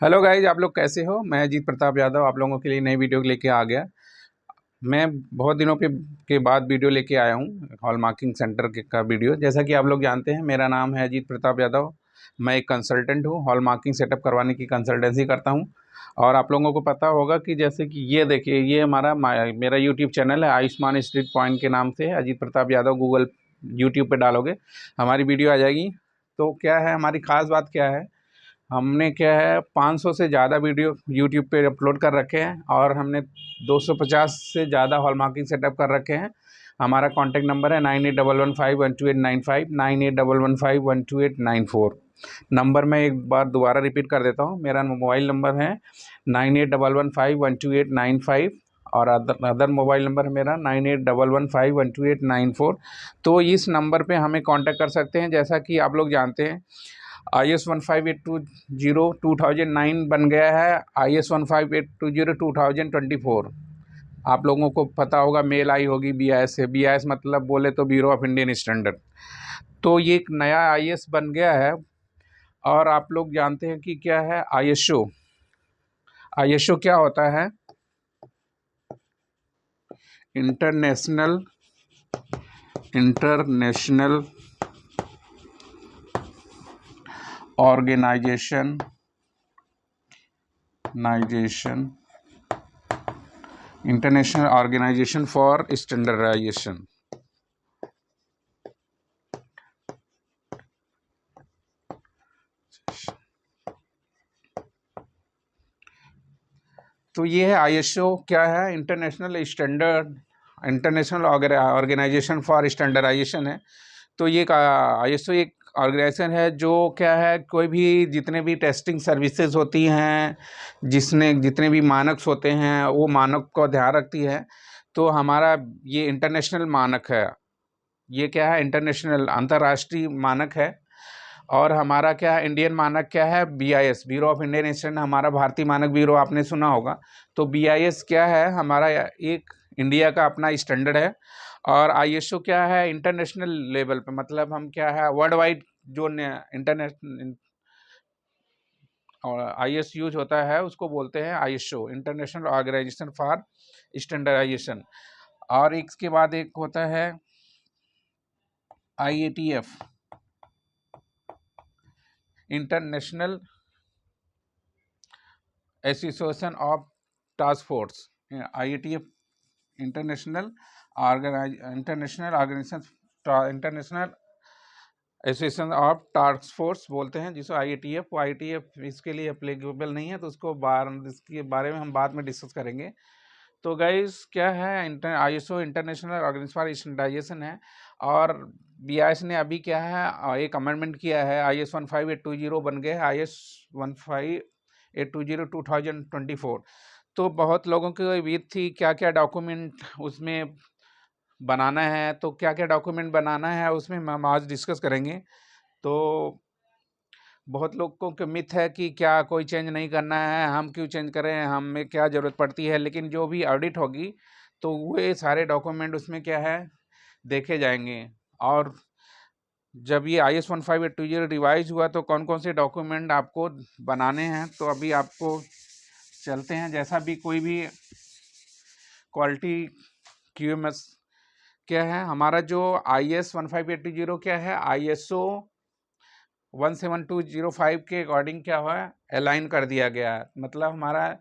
Hello guys, आप लोग कैसे हो। मैं अजीत प्रताप यादव आप लोगों के लिए नई वीडियो लेके आ गया। मैं बहुत दिनों के बाद वीडियो लेके आया हूँ हॉल मार्किंग सेंटर का वीडियो। जैसा कि आप लोग जानते हैं, मेरा नाम है अजीत प्रताप यादव। मैं एक कंसल्टेंट हूँ, हॉल मार्किंग सेटअप करवाने की कंसल्टेंसी करता हूँ। और आप लोगों को पता होगा कि जैसे कि ये देखिए, ये मेरा यूट्यूब चैनल है, आयुष्मान स्ट्रीट पॉइंट के नाम से है। अजीत प्रताप यादव गूगल यूट्यूब पे डालोगे हमारी वीडियो आ जाएगी। तो क्या है, हमारी ख़ास बात क्या है, हमने क्या है 500 से ज़्यादा वीडियो यूट्यूब पे अपलोड कर रखे हैं और हमने 250 से ज़्यादा हॉल मार्किंग सेटअप कर रखे हैं। हमारा कॉन्टैक्ट नंबर है 9815128959, 9815128994। नंबर मैं एक बार दोबारा रिपीट कर देता हूँ। मेरा मोबाइल नंबर है 9815128995 और अदर मोबाइल नंबर है मेरा 9815128994। तो इस नंबर पे हमें कांटेक्ट कर सकते हैं। जैसा कि आप लोग जानते हैं, IS 15820 2009 बन गया है IS 15820 2024। आप लोगों को पता होगा, मेल आई होगी BIS से। BIS मतलब बोले तो ब्यूरो ऑफ इंडियन स्टैंडर्ड। तो ये एक नया IS बन गया है। और आप लोग जानते हैं कि क्या है ISO। ISO क्या होता है? International International Organization International Organization for Standardization. तो ये है ISO। क्या है? इंटरनेशनल ऑर्गेनाइजेशन फॉर स्टैंडर्डाइजेशन है। तो ये ISO एक ऑर्गेनाइजेशन है जो क्या है, कोई भी जितने भी टेस्टिंग सर्विसेज होती हैं, जितने भी मानक होते हैं, वो मानक को ध्यान रखती है। तो हमारा ये इंटरनेशनल मानक है। ये क्या है? इंटरनेशनल अंतर्राष्ट्रीय मानक है। और हमारा क्या है, इंडियन मानक क्या है? BIS, bureau of Indian standard. हमारा भारतीय मानक ब्यूरो आपने सुना होगा। तो BIS क्या है, हमारा एक इंडिया का अपना स्टैंडर्ड है। और ISO क्या है, इंटरनेशनल लेवल पे, मतलब हम क्या है, वर्ल्ड वाइड जो इंटरनेशनल और IS यूज होता है उसको बोलते हैं ISO, International Organization for Standardization. और इसके बाद एक होता है IATF, International Association of Task Force. IATF International Organization International Association of Task Force बोलते हैं, जिसको IATF। वो IATF इसके लिए अप्लीकेबल नहीं है, तो इसके बारे में हम बाद में डिस्कस करेंगे। तो गाइस क्या है, ISO International Organization for Standardization है। और BIS ने अभी क्या है, एक अमेंडमेंट किया है, IS 15820 बन गए IS 15820 2024। तो बहुत लोगों की उम्मीद थी क्या क्या डॉक्यूमेंट उसमें बनाना है, तो क्या क्या डॉक्यूमेंट बनाना है उसमें हम आज डिस्कस करेंगे। तो बहुत लोगों के मिथ है कि क्या कोई चेंज नहीं करना है, हम क्यों चेंज करें, हमें क्या ज़रूरत पड़ती है। लेकिन जो भी ऑडिट होगी तो वो सारे डॉक्यूमेंट उसमें क्या है, देखे जाएंगे। और जब ये IS 15820 रिवाइज हुआ तो कौन कौन से डॉक्यूमेंट आपको बनाने हैं, तो अभी आपको चलते हैं। जैसा भी कोई भी क्वालिटी QMS क्या है, हमारा जो IS 15820 क्या है, ISO 17205 के अकॉर्डिंग क्या हुआ है, अलाइन कर दिया गया है। मतलब हमारा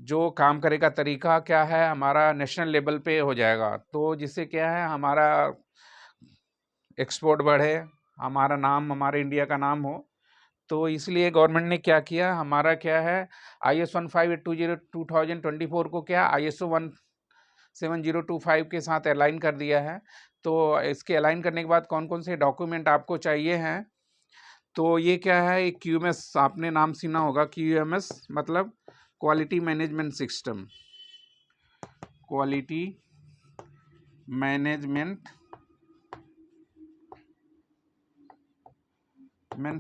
जो काम करे का तरीका क्या है, हमारा नेशनल लेवल पे हो जाएगा। तो जिससे क्या है, हमारा एक्सपोर्ट बढ़े, हमारा नाम, हमारे इंडिया का नाम हो। तो इसलिए गवर्नमेंट ने क्या किया, हमारा क्या है, IS 15820 2024 को क्या ISO 17025 के साथ अलाइन कर दिया है। तो इसके अलाइन करने के बाद कौन कौन से डॉक्यूमेंट आपको चाहिए हैं, तो ये क्या है, एक QMS आपने नाम सुना होगा। QMS मतलब quality management system. Quality management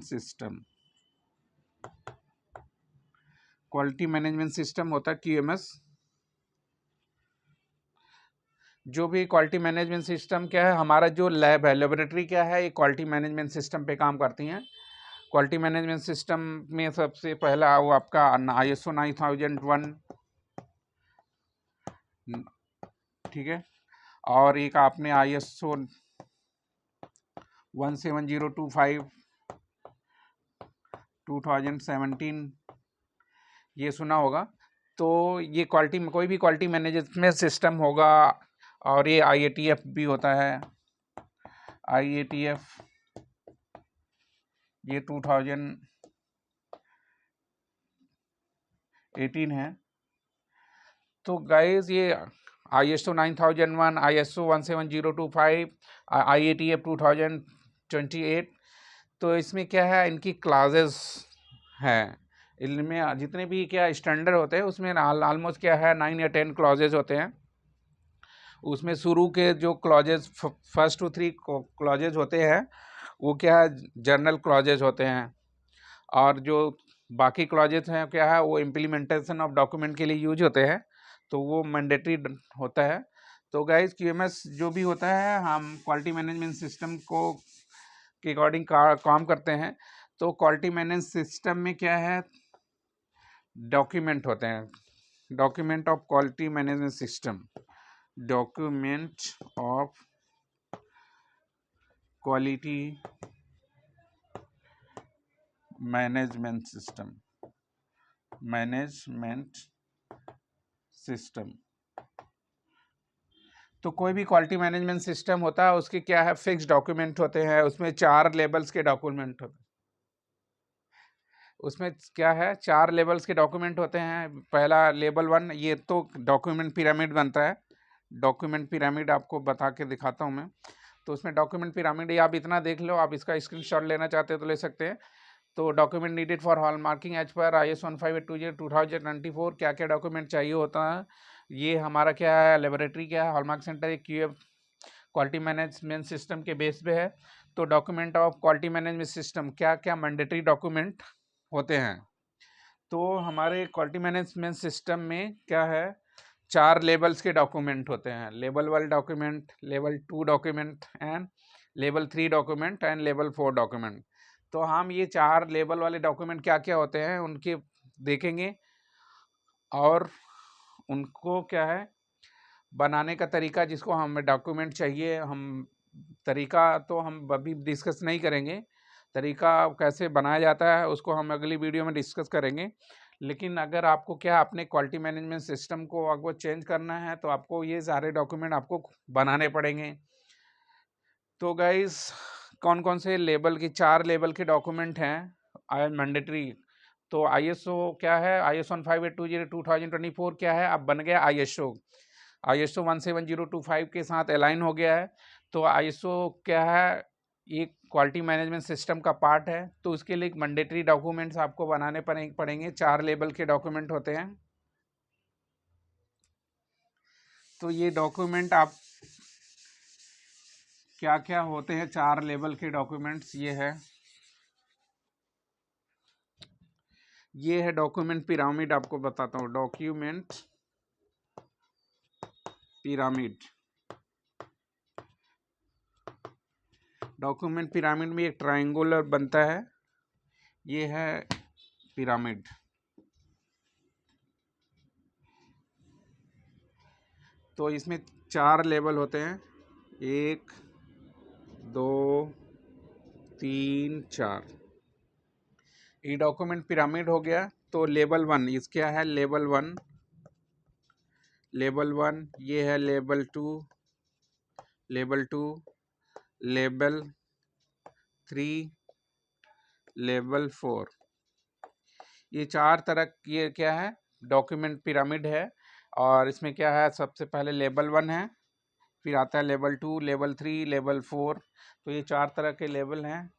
system, quality management system होता है QMS। जो भी क्वालिटी मैनेजमेंट सिस्टम क्या है, हमारा जो लैब है, लेबोरेटरी क्या है, ये क्वालिटी मैनेजमेंट सिस्टम पे काम करती हैं। क्वालिटी मैनेजमेंट सिस्टम में सबसे पहला वो आपका ISO 9001, ठीक है, और एक आपने ISO 17025 2017 ये सुना होगा। तो ये क्वालिटी में कोई भी क्वालिटी मैनेजमेंट सिस्टम होगा, और ये IATF भी होता है। IATF ये 2018 है। तो गाइस ये ISO 9001, ISO 17025, IATF 2028, तो इसमें क्या है, इनकी क्लासेस हैं। इनमें जितने भी क्या स्टैंडर्ड होते हैं उसमें ऑलमोस्ट क्या है 9 या 10 क्लॉजेज होते हैं। उसमें शुरू के जो क्लॉजेज फर्स्ट टू 3 क्लॉजेज होते हैं वो क्या है जर्नल क्लॉजेज होते हैं, और जो बाकी क्लॉजेज हैं क्या है वो इम्प्लीमेंटेशन ऑफ डॉक्यूमेंट के लिए यूज होते हैं, तो वो मैंडेटरी होता है। तो गाइस QMS जो भी होता है हम क्वालिटी मैनेजमेंट सिस्टम को के अकॉर्डिंग काम करते हैं। तो क्वालिटी मैनेजमेंट सिस्टम में क्या है डॉक्यूमेंट होते हैं, document of quality management system, document of quality management system, management system. तो कोई भी क्वालिटी मैनेजमेंट सिस्टम होता है उसके क्या है फिक्स डॉक्यूमेंट होते हैं, उसमें 4 लेवल्स के डॉक्यूमेंट होते हैं। उसमें क्या है 4 लेवल्स के डॉक्यूमेंट होते हैं। पहला लेवल 1 ये तो डॉक्यूमेंट पिरामिड बनता है। डॉक्यूमेंट पिरामिड आपको बता के दिखाता हूँ मैं। तो उसमें डॉक्यूमेंट पिरामिड ये आप इतना देख लो, आप इसका स्क्रीनशॉट लेना चाहते हो तो ले सकते हैं। तो document needed for hallmarking as per ISO 1582 क्या क्या डॉक्यूमेंट चाहिए होता है। ये हमारा क्या है लेबोरेटरी क्या है हॉलमार्क सेंटर एक क्वालिटी मैनेजमेंट सिस्टम के बेस पे है। तो document of quality management system क्या क्या मैंडेटरी डॉक्यूमेंट होते हैं। तो हमारे क्वालिटी मैनेजमेंट सिस्टम में क्या है 4 लेवल्स के डॉक्यूमेंट होते हैं, level 1 document, level 2 document and level 3 document and level 4 document. तो हम ये 4 लेवल वाले डॉक्यूमेंट क्या क्या होते हैं उनके देखेंगे, और उनको क्या है बनाने का तरीका, जिसको हमें डॉक्यूमेंट चाहिए हम तरीका तो हम अभी डिस्कस नहीं करेंगे। तरीका कैसे बनाया जाता है उसको हम अगली वीडियो में डिस्कस करेंगे। लेकिन अगर आपको क्या अपने क्वालिटी मैनेजमेंट सिस्टम को आपको चेंज करना है तो आपको ये सारे डॉक्यूमेंट आपको बनाने पड़ेंगे। तो गाइस कौन कौन से लेवल की 4 लेवल के डॉक्यूमेंट हैं मैंडेटरी। तो ISO क्या है ISO 1582 क्या है अब बन गया ISO 17025 के साथ अलाइन हो गया है। तो ISO क्या है एक क्वालिटी मैनेजमेंट सिस्टम का पार्ट है। तो उसके लिए मैंडेटरी डॉक्यूमेंट्स आपको बनाने पड़ेंगे, 4 लेवल के डॉक्यूमेंट होते हैं। तो ये डॉक्यूमेंट आप क्या क्या होते हैं 4 लेवल के डॉक्यूमेंट्स ये है डॉक्यूमेंट पिरामिड। आपको बताता हूँ डॉक्यूमेंट पिरामिड। डॉक्यूमेंट पिरामिड में एक ट्रायंगुलर बनता है, ये है पिरामिड। तो इसमें 4 लेवल होते हैं 1 2 3 4। ये डॉक्यूमेंट पिरामिड हो गया। तो लेवल 1 इस क्या है लेवल 1, लेवल 1 ये है लेवल 2, लेवल 2, लेवल 3, लेवल 4। ये 4 तरह ये क्या है डॉक्यूमेंट पिरामिड है। और इसमें क्या है सबसे पहले लेवल 1 है, फिर आता है लेवल 2, लेवल 3, लेवल 4। तो ये 4 तरह के लेवल हैं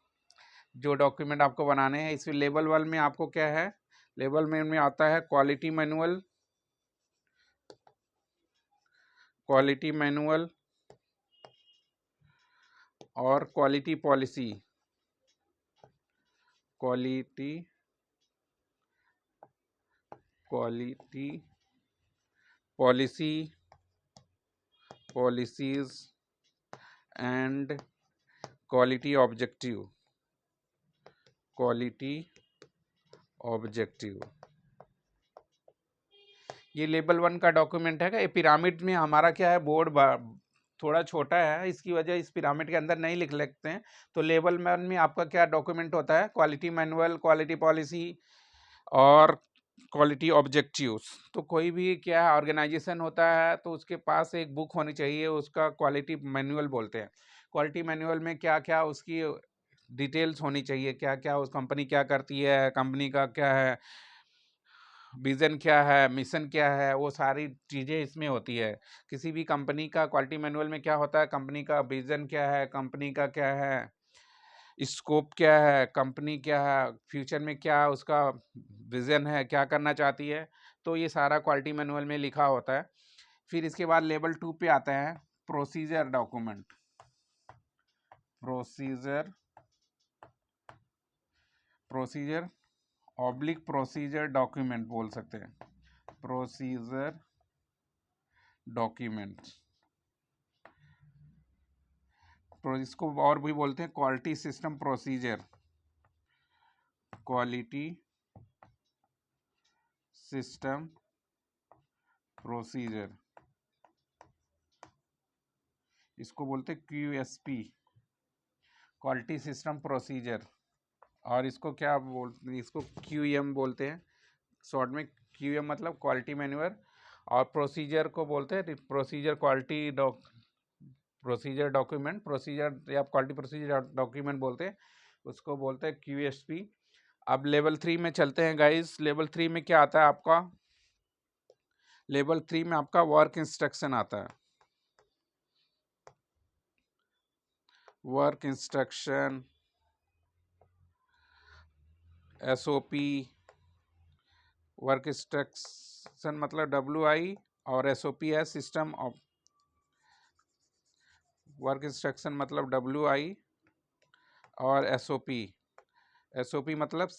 जो डॉक्यूमेंट आपको बनाने हैं। इसमें लेवल 1 में आपको क्या है लेवल में आता है क्वालिटी मैनुअल, क्वालिटी मैनुअल और quality policy, quality quality policy, policies and quality objective, quality objective, ये लेवल 1 का डॉक्यूमेंट है। ये पिरामिड में हमारा क्या है, बोर्ड थोड़ा छोटा है, इसकी वजह इस पिरामिड के अंदर नहीं लिख लेते हैं। तो लेवल 1 में आपका क्या डॉक्यूमेंट होता है, क्वालिटी मैनुअल, क्वालिटी पॉलिसी और क्वालिटी ऑब्जेक्टिव्स। तो कोई भी क्या है ऑर्गेनाइजेशन होता है तो उसके पास एक बुक होनी चाहिए, उसका क्वालिटी मैनुअल बोलते हैं। क्वालिटी मैनुअल में क्या क्या उसकी डिटेल्स होनी चाहिए, क्या क्या उस कंपनी क्या करती है, कंपनी का क्या है विज़न, क्या है मिशन, क्या है, वो सारी चीज़ें इसमें होती है। किसी भी कंपनी का क्वालिटी मैनुअल में क्या होता है, कंपनी का विज़न क्या है, कंपनी का क्या है स्कोप, क्या है कंपनी, क्या है फ्यूचर में क्या उसका विज़न है, क्या करना चाहती है। तो ये सारा क्वालिटी मैनुअल में लिखा होता है। फिर इसके बाद लेवल 2 पे आता है procedure document. Procedure oblique procedure document बोल सकते हैं, प्रोसीजर डॉक्यूमेंट। इसको और भी बोलते हैं quality system procedure, quality system procedure, इसको बोलते हैं QSP, क्वालिटी सिस्टम प्रोसीजर। और इसको क्या बोलते हैं, इसको QM बोलते हैं शॉर्ट में। QM मतलब क्वालिटी मैनुअल, और प्रोसीजर को बोलते हैं procedure quality procedure document, procedure या क्वालिटी प्रोसीजर डॉक्यूमेंट बोलते हैं, उसको बोलते हैं QSP। अब लेवल 3 में चलते हैं गाइस। लेवल 3 में क्या आता है आपका, लेवल 3 में आपका वर्क इंस्ट्रक्शन आता है। Work instruction, SOP, work instruction मतलब WI, और SOP है सिस्टम ऑफ वर्क इंस्ट्रक्शन मतलब WI और SOP मतलब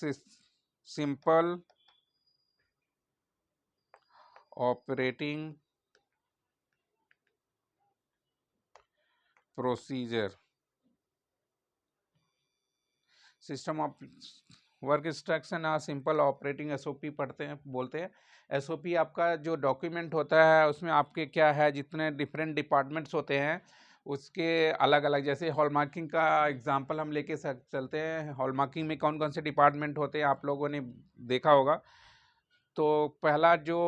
simple operating procedure. System of work instruction और सिंपल ऑपरेटिंग SOP पढ़ते हैं बोलते हैं। SOP आपका जो डॉक्यूमेंट होता है उसमें आपके क्या है, जितने डिफरेंट डिपार्टमेंट्स होते हैं उसके अलग अलग, जैसे हॉलमार्किंग का एग्जांपल हम लेके चलते हैं। हॉलमार्किंग में कौन कौन से डिपार्टमेंट होते हैं आप लोगों ने देखा होगा। तो पहला जो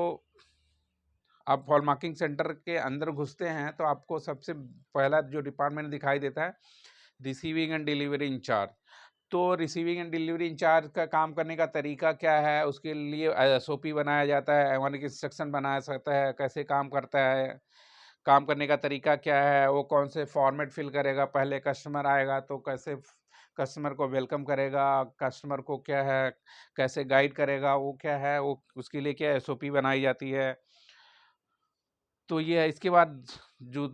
आप हॉलमार्किंग सेंटर के अंदर घुसते हैं तो आपको सबसे पहला जो डिपार्टमेंट दिखाई देता है, रिसीविंग एंड डिलीवरी इंचार्ज। तो रिसीविंग एंड डिलीवरी इंचार्ज का काम करने का तरीका क्या है, उसके लिए SOP बनाया जाता है, वर्क इंस्ट्रक्शन बनाया जाता है, कैसे काम करता है, काम करने का तरीका क्या है, वो कौन से फॉर्मेट फिल करेगा, पहले कस्टमर आएगा तो कैसे कस्टमर को वेलकम करेगा, कस्टमर को क्या है कैसे गाइड करेगा, वो क्या है वो उसके लिए क्या SOP बनाई जाती है। तो ये है। इसके बाद जो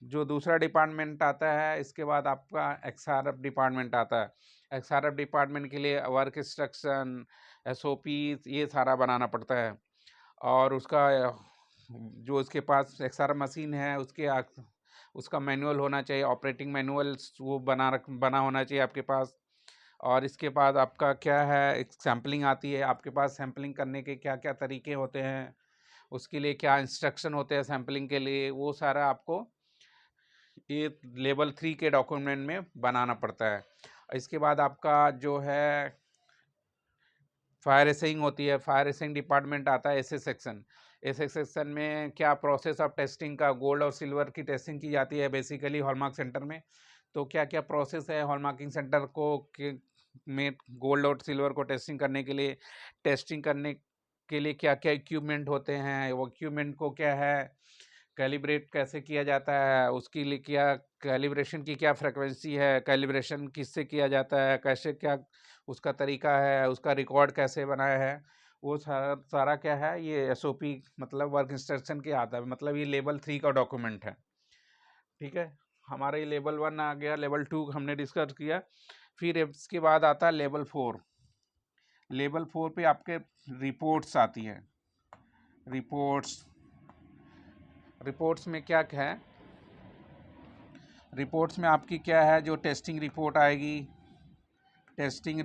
जो दूसरा डिपार्टमेंट आता है, इसके बाद आपका XRF डिपार्टमेंट आता है। XRF डिपार्टमेंट के लिए वर्क इंस्ट्रक्शन, SOP ये सारा बनाना पड़ता है। और उसका जो उसके पास XRF मशीन है उसका मैनुअल होना चाहिए, ऑपरेटिंग मैनुअल वो बना होना चाहिए आपके पास। और इसके बाद आपका क्या है, एक सैम्पलिंग आती है आपके पास। सैम्पलिंग करने के क्या क्या तरीके होते हैं, उसके लिए क्या इंस्ट्रक्शन होते हैं सैम्पलिंग के लिए, वो सारा आपको ये लेवल 3 के डॉक्यूमेंट में बनाना पड़ता है। इसके बाद आपका जो है फायर एसिंग होती है। फायर एसिंग डिपार्टमेंट आता है SS सेक्शन। SS सेक्शन में क्या प्रोसेस ऑफ टेस्टिंग का, गोल्ड और सिल्वर की टेस्टिंग की जाती है बेसिकली हॉलमार्क सेंटर में। तो क्या क्या प्रोसेस है हॉलमार्किंग सेंटर को में गोल्ड और सिल्वर को टेस्टिंग करने के लिए, टेस्टिंग करने के लिए क्या क्या इक्विपमेंट होते हैं, वो इक्विपमेंट को क्या है कैलिब्रेट कैसे किया जाता है, उसके लिए क्या कैलिब्रेशन की क्या फ्रिक्वेंसी है, कैलिब्रेशन किससे किया जाता है, कैसे क्या उसका तरीका है, उसका रिकॉर्ड कैसे बनाया है, वो सारा सारा क्या है ये SOP मतलब वर्क इंस्ट्रक्शन के आता है। मतलब ये लेवल 3 का डॉक्यूमेंट है। ठीक है, हमारा ये लेवल 1 आ गया, लेवल 2 हमने डिस्कस किया। फिर इसके बाद आता है लेवल 4। लेवल 4 पे आपके रिपोर्ट्स आती हैं। रिपोर्ट्स में क्या क्या है, रिपोर्ट्स में आपकी क्या है जो टेस्टिंग रिपोर्ट आएगी, टेस्टिंग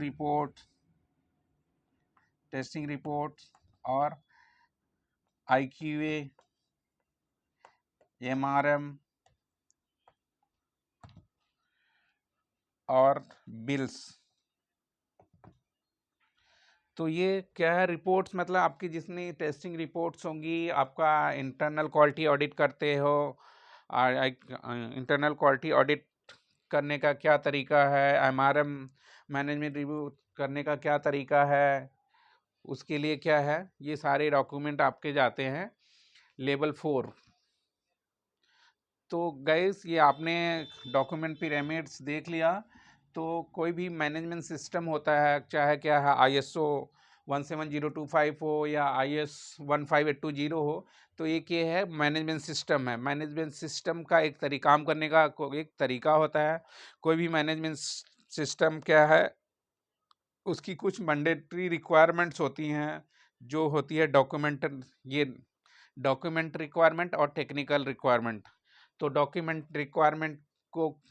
रिपोर्ट और IQA, MRM और बिल्स। तो ये क्या है रिपोर्ट्स, मतलब आपकी जितनी टेस्टिंग रिपोर्ट्स होंगी, आपका इंटरनल क्वालिटी ऑडिट करते हो, इंटरनल क्वालिटी ऑडिट करने का क्या तरीका है, MRM मैनेजमेंट रिव्यू करने का क्या तरीका है, उसके लिए क्या है, ये सारे डॉक्यूमेंट आपके जाते हैं लेवल 4। तो गाइस ये आपने डॉक्यूमेंट पिरामिड्स देख लिया। तो कोई भी मैनेजमेंट सिस्टम होता है, चाहे क्या है ISO 17025 हो या IS 15820 हो, तो ये है मैनेजमेंट सिस्टम है। मैनेजमेंट सिस्टम का एक काम करने का एक तरीका होता है। कोई भी मैनेजमेंट सिस्टम क्या है, उसकी कुछ मैंडेटरी रिक्वायरमेंट्स होती हैं, जो होती है डॉक्यूमेंट रिक्वायरमेंट और टेक्निकल रिक्वायरमेंट। तो डॉक्यूमेंट रिक्वायरमेंट को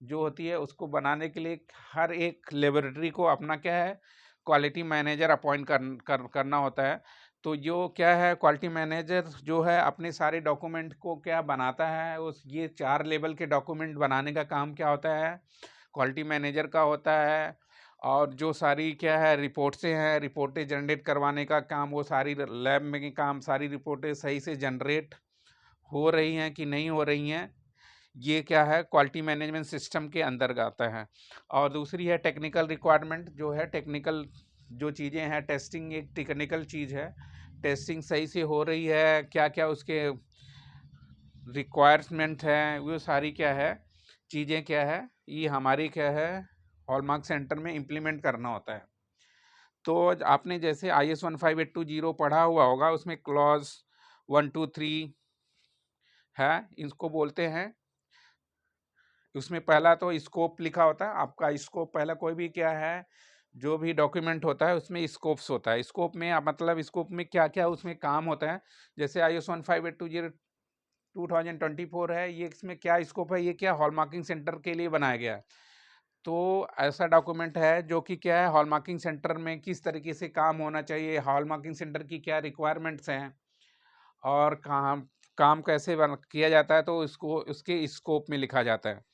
जो होती है उसको बनाने के लिए हर एक लेबोरेटरी को अपना क्या है क्वालिटी मैनेजर अपॉइंट करना होता है। तो जो क्या है क्वालिटी मैनेजर जो है अपने सारे डॉक्यूमेंट को क्या बनाता है, उस ये 4 लेवल के डॉक्यूमेंट बनाने का काम क्या होता है, क्वालिटी मैनेजर का होता है। और जो सारी क्या है रिपोर्टें जनरेट करवाने का काम, वो सारी लैब में काम, सारी रिपोर्टें सही से जनरेट हो रही हैं कि नहीं हो रही हैं, ये क्या है क्वालिटी मैनेजमेंट सिस्टम के अंदर आता है। और दूसरी है टेक्निकल रिक्वायरमेंट, जो है टेक्निकल जो चीज़ें हैं, टेस्टिंग एक टेक्निकल चीज़ है, टेस्टिंग सही से हो रही है, क्या क्या उसके रिक्वायरमेंट है, वो सारी क्या है चीज़ें क्या है, ये हमारी क्या है हॉलमार्क सेंटर में इम्प्लीमेंट करना होता है। तो आपने जैसे IS 15820 पढ़ा हुआ होगा, उसमें क्लॉज 1 2 3 है, इसको बोलते हैं। उसमें पहला तो स्कोप लिखा होता है आपका। स्कोप पहला कोई भी क्या है जो भी डॉक्यूमेंट होता है उसमें स्कोप्स होता है। स्कोप में मतलब स्कोप में क्या क्या उसमें काम होता है, जैसे IS 15820 2024 है, ये इसमें क्या स्कोप है, ये क्या हॉलमार्किंग सेंटर के लिए बनाया गया है। तो ऐसा डॉक्यूमेंट है जो कि क्या है हॉलमार्किंग सेंटर में किस तरीके से काम होना चाहिए, हॉलमार्किंग सेंटर की क्या रिक्वायरमेंट्स हैं और काम कैसे किया जाता है, तो उसको उसके स्कोप में लिखा जाता है।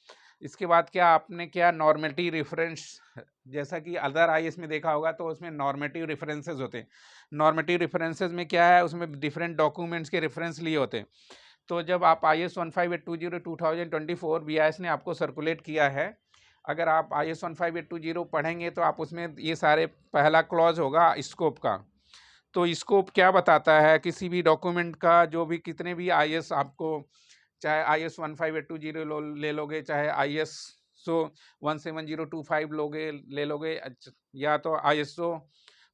इसके बाद क्या आपने क्या नॉर्मेटिव रेफरेंस, जैसा कि अदर IS में देखा होगा, तो उसमें नॉर्मेटिव रेफरेंसेस होते हैं। नॉर्मेटिव रेफरेंसेस में क्या है, उसमें डिफरेंट डॉक्यूमेंट्स के रेफरेंस लिए होते हैं। तो जब आप IS 15820 2024 BIS ने आपको सर्कुलेट किया है, अगर आप IS 15820 पढ़ेंगे तो आप उसमें ये सारे पहला क्लॉज होगा स्कोप का। तो स्कोप क्या बताता है किसी भी डॉक्यूमेंट का, जो भी कितने भी IS आपको, चाहे IS 15820 ले लोगे, चाहे ISO 17025 ले लोगे, या तो ISO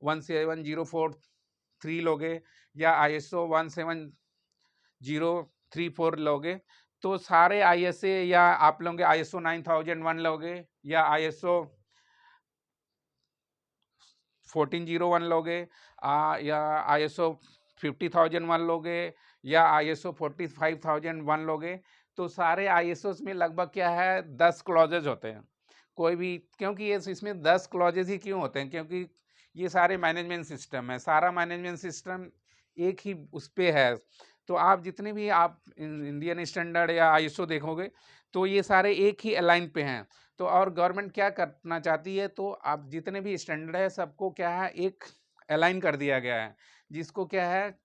17043 लोगे, या ISO 17034 लोगे, तो सारे ISA, या आप लोगे ISO 9001 लोगे, या ISO 1401 लोगे, या ISO 50001 लोगे, या ISO 45001 लोगे। तो सारे ISOs में लगभग क्या है 10 क्लॉजेज होते हैं। कोई भी, क्योंकि ये इसमें 10 क्लॉजेज ही क्यों होते हैं, क्योंकि ये सारे मैनेजमेंट सिस्टम है, सारा मैनेजमेंट सिस्टम एक ही उस पे है। तो आप जितने भी आप इंडियन स्टैंडर्ड या ISO देखोगे, तो ये सारे एक ही अलाइन पे हैं। तो और गवर्नमेंट क्या करना चाहती है, तो आप जितने भी स्टैंडर्ड है सबको क्या है एक अलाइन कर दिया गया है, जिसको क्या है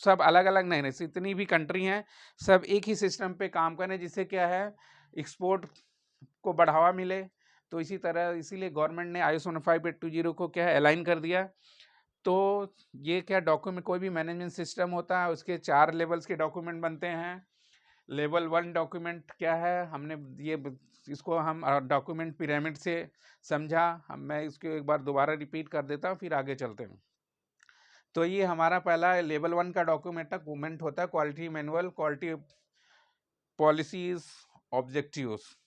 सब अलग अलग नहीं रहे, जितनी भी कंट्री हैं सब एक ही सिस्टम पे काम करें, जिससे क्या है एक्सपोर्ट को बढ़ावा मिले। तो इसी तरह इसीलिए गवर्नमेंट ने IS 15820 को क्या है अलाइन कर दिया। तो ये क्या डॉक्यूमेंट, कोई भी मैनेजमेंट सिस्टम होता है उसके 4 लेवल्स के डॉक्यूमेंट बनते हैं। लेवल 1 डॉक्यूमेंट क्या है, हमने ये इसको हम डॉक्यूमेंट पिरामिड से समझा, मैं इसको एक बार दोबारा रिपीट कर देता हूँ, फिर आगे चलते हैं। तो ये हमारा पहला लेवल 1 का डॉक्यूमेंट होता है quality manual, quality policies, objectives.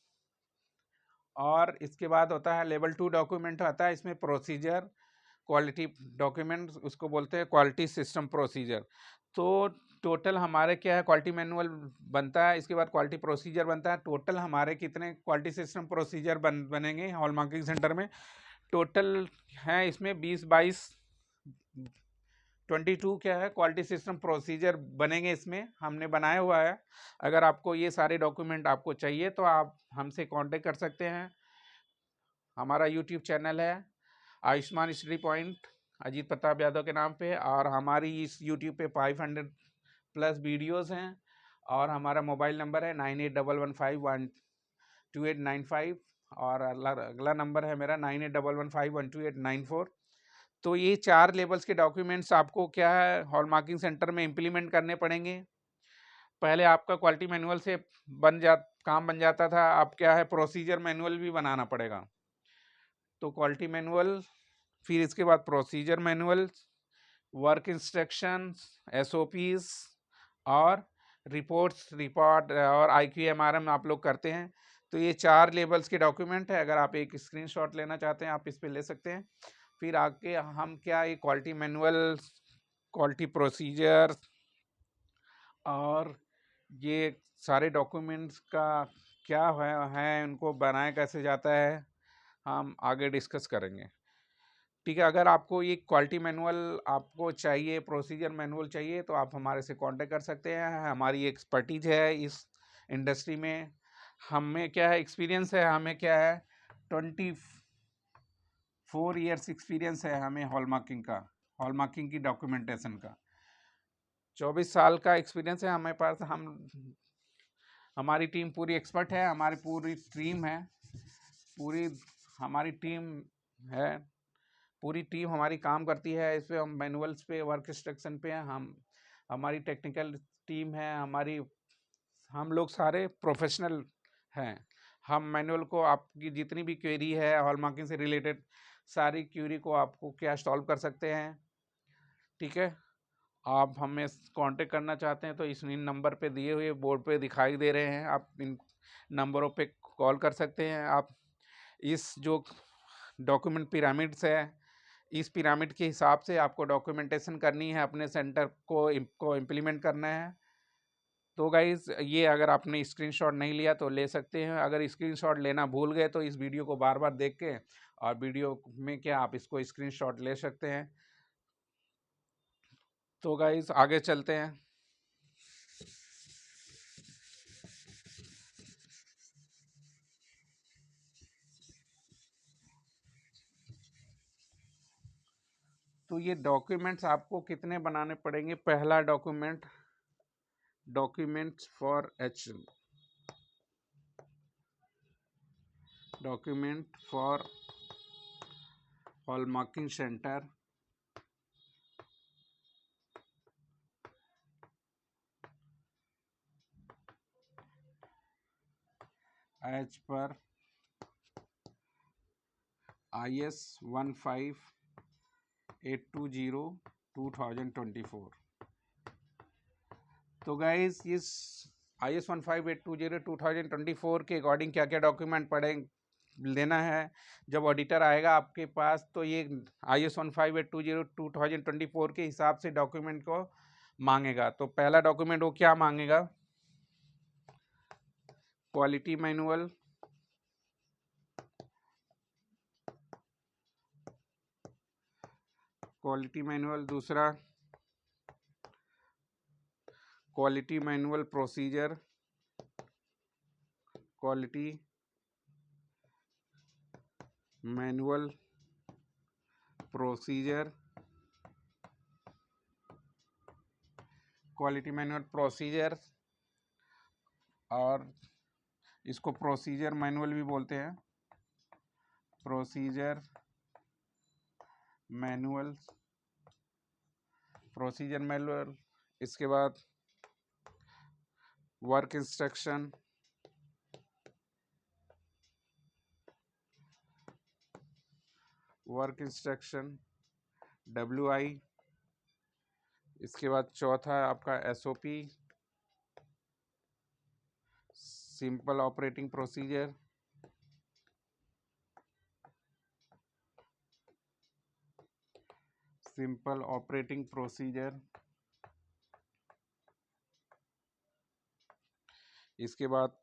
और इसके बाद होता है लेवल 2 डॉक्यूमेंट आता है, इसमें प्रोसीजर, क्वालिटी डॉक्यूमेंट, उसको बोलते हैं क्वालिटी सिस्टम प्रोसीजर। तो टोटल हमारे क्या है, क्वालिटी मैनुअल बनता है, इसके बाद क्वालिटी प्रोसीजर बनता है। टोटल हमारे कितने क्वालिटी सिस्टम प्रोसीजर बनेंगे हॉल मार्किंग सेंटर में? टोटल है इसमें 20-22 22 क्या है क्वालिटी सिस्टम प्रोसीजर बनेंगे, इसमें हमने बनाया हुआ है। अगर आपको ये सारे डॉक्यूमेंट आपको चाहिए तो आप हमसे कांटेक्ट कर सकते हैं। हमारा यूट्यूब चैनल है आयुष्मान स्टडी पॉइंट अजीत प्रताप यादव के नाम पे, और हमारी इस यूट्यूब पे 500 प्लस वीडियोस हैं, और हमारा मोबाइल नंबर है 9811512895, और अगला नंबर है मेरा 9811512894। तो ये 4 लेवल्स के डॉक्यूमेंट्स आपको क्या है हॉल मार्किंग सेंटर में इम्प्लीमेंट करने पड़ेंगे। पहले आपका क्वालिटी मैनुअल से काम बन जाता था, अब क्या है प्रोसीजर मैनुअल भी बनाना पड़ेगा। तो क्वालिटी मैनुअल, फिर इसके बाद procedure manual, work instructions, SOPs और रिपोर्ट और IQMRM आप लोग करते हैं। तो ये 4 लेवल्स के डॉक्यूमेंट है। अगर आप एक स्क्रीनशॉट लेना चाहते हैं आप इस पे ले सकते हैं। फिर आगे हम क्या ये क्वालिटी मैनुअल, क्वालिटी प्रोसीजर और ये सारे डॉक्यूमेंट्स का क्या है उनको बनाया कैसे जाता है हम आगे डिस्कस करेंगे। ठीक है, अगर आपको ये क्वालिटी मैनुअल आपको चाहिए, प्रोसीजर मैनुअल चाहिए, तो आप हमारे से कांटेक्ट कर सकते हैं। हमारी एक्सपर्टीज है इस इंडस्ट्री में, हमें क्या है एक्सपीरियंस है, हमें क्या है 24 ईयर्स एक्सपीरियंस है हमें हॉलमार्किंग की डॉक्यूमेंटेशन का 24 साल का एक्सपीरियंस है हमें पास। हमारी टीम पूरी एक्सपर्ट है, हमारी पूरी टीम है, पूरी हमारी टीम है, पूरी टीम हमारी काम करती है इस पे। हम मैनुअल्स पे, वर्क इंस्ट्रक्शन पे हैं, हमारी टेक्निकल टीम है, हम लोग सारे प्रोफेशनल हैं। हम मैनुअल को आपकी जितनी भी क्वेरी है हॉल मार्किंग से रिलेटेड सारी क्वेरी को आपको क्या सॉल्व कर सकते हैं। ठीक है, आप हमें कांटेक्ट करना चाहते हैं तो इन नंबर पे दिए हुए बोर्ड पे दिखाई दे रहे हैं, आप इन नंबरों पे कॉल कर सकते हैं। आप इस जो डॉक्यूमेंट पिरामिड्स है, इस पिरामिड के हिसाब से आपको डॉक्यूमेंटेशन करनी है, अपने सेंटर को इम्प्लीमेंट करना है। तो गाइज ये अगर आपने स्क्रीनशॉट नहीं लिया तो ले सकते हैं। अगर स्क्रीनशॉट लेना भूल गए तो इस वीडियो को बार बार देख के और वीडियो में क्या आप इसको स्क्रीनशॉट ले सकते हैं। तो गाइज आगे चलते हैं। तो ये डॉक्यूमेंट्स आपको कितने बनाने पड़ेंगे? पहला document document for hallmarking centre as per IS 15820 2024। तो गाइज इस IS 15820 2024 के अकॉर्डिंग क्या क्या डॉक्यूमेंट लेना है। जब ऑडिटर आएगा आपके पास तो ये IS 15820 2024 के हिसाब से डॉक्यूमेंट को मांगेगा। तो पहला डॉक्यूमेंट वो क्या मांगेगा? क्वालिटी मैनुअल, दूसरा quality manual procedure, quality manual procedure, और इसको प्रोसीजर मैनुअल भी बोलते हैं, प्रोसीजर मैनुअल। इसके बाद वर्क इंस्ट्रक्शन, WI। इसके बाद चौथा आपका SOP, सिंपल ऑपरेटिंग प्रोसीजर। इसके बाद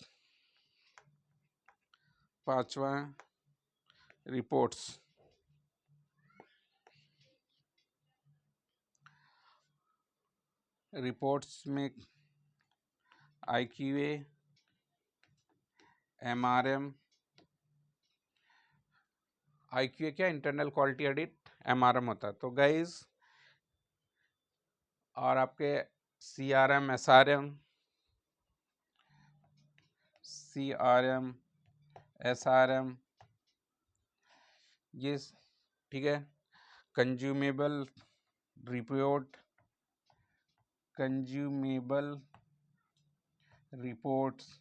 5वां रिपोर्ट्स। रिपोर्ट्स में IQA, MRM। IQA क्या, इंटरनल क्वालिटी ऑडिट, MRM होता है। तो गाइज, और आपके CRM, SRM, ये ठीक है। कंज्यूमेबल रिपोर्ट्स,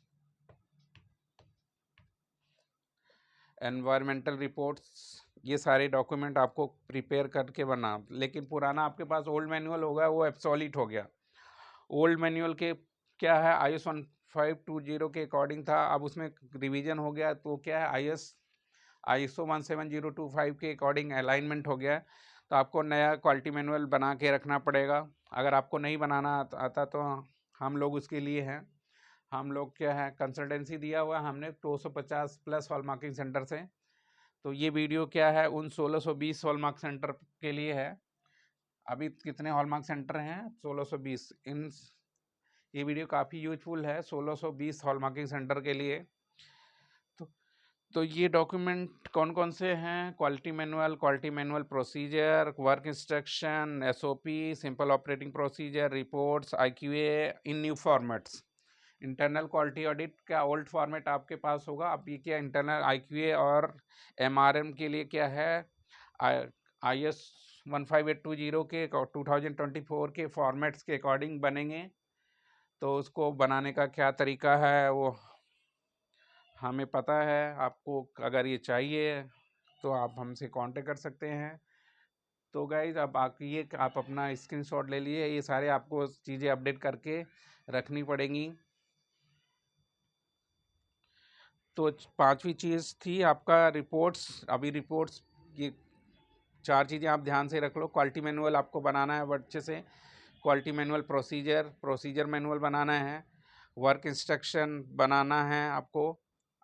एनवायरमेंटल रिपोर्ट्स, ये सारे डॉक्यूमेंट आपको प्रिपेयर करके बना। लेकिन पुराना आपके पास ओल्ड मैनुअल होगा, वो एब्सोलीट हो गया। ओल्ड मैनुअल के क्या है, IS 1520 के अकॉर्डिंग था, अब उसमें रिवीजन हो गया, तो क्या है, ISO 17025 के अकॉर्डिंग अलाइनमेंट हो गया। तो आपको नया क्वालिटी मैनुअल बना के रखना पड़ेगा। अगर आपको नहीं बनाना आता तो हम लोग उसके लिए हैं। हम लोग क्या है, कंसल्टेंसी दिया हुआ हमने 250 प्लस हॉल मार्किंग सेंटर से। तो ये वीडियो क्या है, उन 1620 हॉल मार्क सेंटर के लिए है। अभी कितने हॉल मार्क सेंटर हैं, 1620। ये वीडियो काफ़ी यूजफुल है 1620 हॉल मार्किंग सेंटर के लिए। तो ये डॉक्यूमेंट कौन कौन से हैं, quality manual procedure, work instruction, SOP, simple operating procedure, reports, IQA in new formats. Internal quality audit का ओल्ड फॉर्मेट आपके पास होगा। अब ये क्या, इंटरनल IQA और MRM के लिए क्या है, IS 15820 के 2024 के फॉर्मेट्स के अकॉर्डिंग बनेंगे। तो उसको बनाने का क्या तरीका है वो हमें पता है। आपको अगर ये चाहिए तो आप हमसे कांटेक्ट कर सकते हैं। तो गाइज, अब आइए, आप अपना स्क्रीनशॉट ले लिए। ये सारे आपको चीज़ें अपडेट करके रखनी पड़ेंगी। तो 5वीं चीज़ थी आपका रिपोर्ट्स। अभी रिपोर्ट्स ये 4 चीज़ें आप ध्यान से रख लो। क्वालिटी मैनुअल आपको बनाना है अच्छे से। क्वालिटी मैनुअल, प्रोसीजर मैनुअल बनाना है, वर्क इंस्ट्रक्शन बनाना है आपको,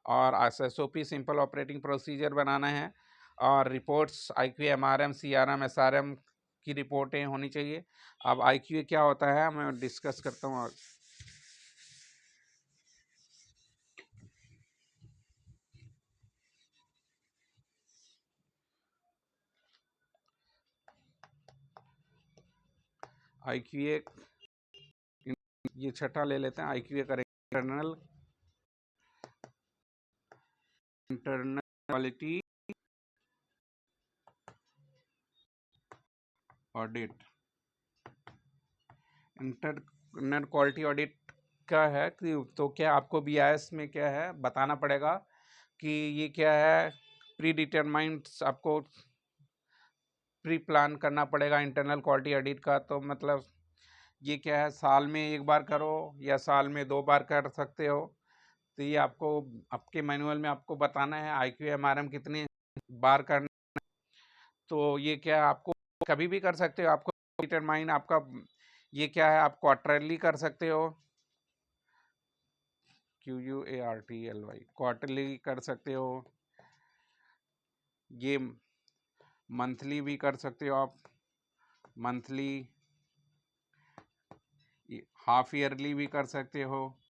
और SOP सिंपल ऑपरेटिंग प्रोसीजर बनाना है, और reports IQA, MRM, CRM, SRM की रिपोर्टें होनी चाहिए। अब IQA क्या होता है मैं डिस्कस करता हूँ। IQA, ये छठा ले लेते हैं। IQA करेंगे internal quality audit. Internal quality audit का है कि तो क्या आपको BIS में क्या है बताना पड़ेगा कि ये क्या है, प्री डिटरमाइंड आपको प्री प्लान करना पड़ेगा इंटरनल क्वालिटी ऑडिट का। तो मतलब ये क्या है, साल में एक बार करो या साल में 2 बार कर सकते हो। तो ये आपको आपके मैनुअल में आपको बताना है IQA MRM कितने बार करना। तो ये क्या है, आपको कभी भी कर सकते हो। आपको डिटरमाइन आपका ये क्या है, आप क्वार्टरली कर सकते हो, QUARTLY, क्वार्टरली कर सकते हो। ये मंथली भी कर सकते हो आप, मंथली, हाफ ईयरली भी कर सकते हो।